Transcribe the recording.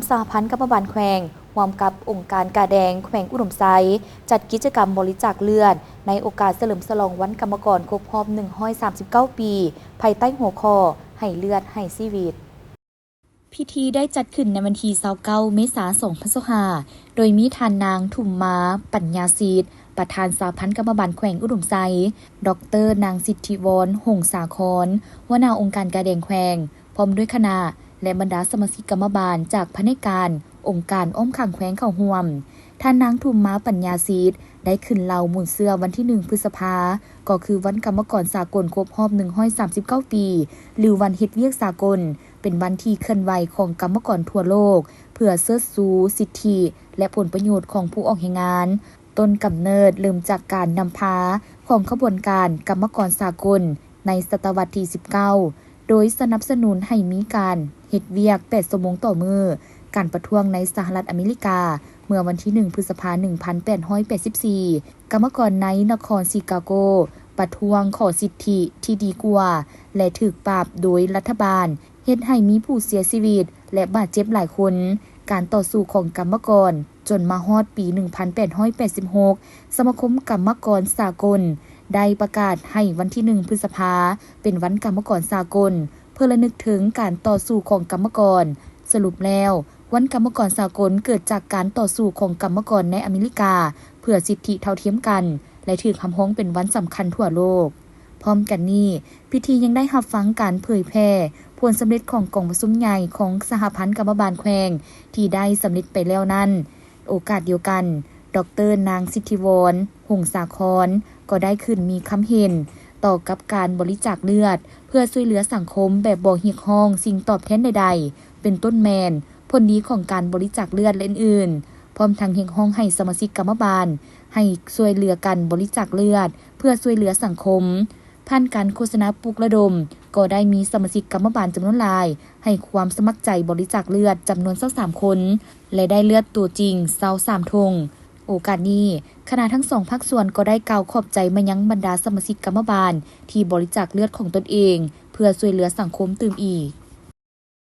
สหพันธ์กรรมบาลแขวงร่วมกับองค์การกาแดงแขวงอุดมไซจัดกิจกรรมบริจาคเลือดในโอกาสเฉลิมฉลองวันกรรมกรครบรอบ139 ปีภายใต้หัวข้อให้เลือดให้ชีวิตพิธีได้จัดขึ้นในวันที่29 เมษายน 2025โดยมีท่านนางทุมมาปัญญาศิษย์ประธานสหพันธ์กรรมบาลแขวงอุดมไซดร.นางสิทธิวร หงสาครหัวหน้าองค์การกาแดงแขวงพร้อมด้วยคณะและบรรดาสมาชิกกรรมบาลจากภายในการองค์การอ้อมข้างแขวงเข้าร่วมท่านนางทุมมาปัญญาศิษย์ได้ขึ้นเล่าหมุนเสื้อวันที่1 พฤษภาก็คือวันกรรมกรสากลครบรอบ139 ปีหรือวันเฮ็ดเวียกสากลเป็นวันที่เคลื่อนไหวของกรรมกรทั่วโลกเพื่อเชิดชูสิทธิและผลประโยชน์ของผู้ออกแรงงานต้นกำเนิดเริ่มจากการนำพาของขบวนการกรรมกรสากลในศตวรรษที่ 19โดยสนับสนุนให้มีการเฮ็ดเวียก8 ชั่วโมงต่อมื้อการประท้วงในสหรัฐอเมริกาเมื่อวันที่1 พฤษภาคม 1884กรรมกรในนครชิคาโกประท้วงขอสิทธิที่ดีกว่าและถูกปราบโดยรัฐบาลเฮ็ดให้มีผู้เสียชีวิตและบาดเจ็บหลายคนการต่อสู้ของกรรมกรจนมาฮอดปี 1886 สมาคมกรรมกรสากลได้ประกาศให้วันที่1 พฤษภาคมเป็นวันกรรมกรสากลเพื่อระลึกถึงการต่อสู้ของกรรมกรสรุปแล้ววันกรรมกรสากลเกิดจากการต่อสู้ของกรรมกรในอเมริกาเพื่อสิทธิเท่าเทียมกันและถือคำฮ้องเป็นวันสำคัญทั่วโลกพร้อมกันนี้พิธียังได้รับฟังการเผยแพร่ผลสำเร็จของกองประชุมใหญ่ของสหพันธ์กรรมบาลแขวงที่ได้สำเร็จไปแล้วนั้นโอกาสเดียวกันดร.นางสิทธิวร หงสาครก็ได้ขึ้นมีคำเห็นต่อกับการบริจาคเลือดเพื่อช่วยเหลือสังคมแบบบ่เรียกร้องสิ่งตอบแทนใดๆเป็นต้นแมนผลดีของการบริจาคเลือดและอื่นๆพร้อมทั้งเรียกร้องให้สมาชิกกรรมบาลให้ช่วยเหลือกันบริจาคเลือดเพื่อช่วยเหลือสังคมผ่านการโฆษณาปลุกระดมก็ได้มีสมาชิกกรรมบาลจำนวนหลายให้ความสมัครใจบริจาคเลือดจำนวน23 คนและได้เลือดตัวจริง23 ธงโอกาสนี้คณะทั้ง2ภาคส่วนก็ได้กล่าวขอบใจมายังบรรดาสมาชิกกรรมบาลที่บริจาคเลือดของตนเองเพื่อช่วยเหลือสังคมตื่มอีก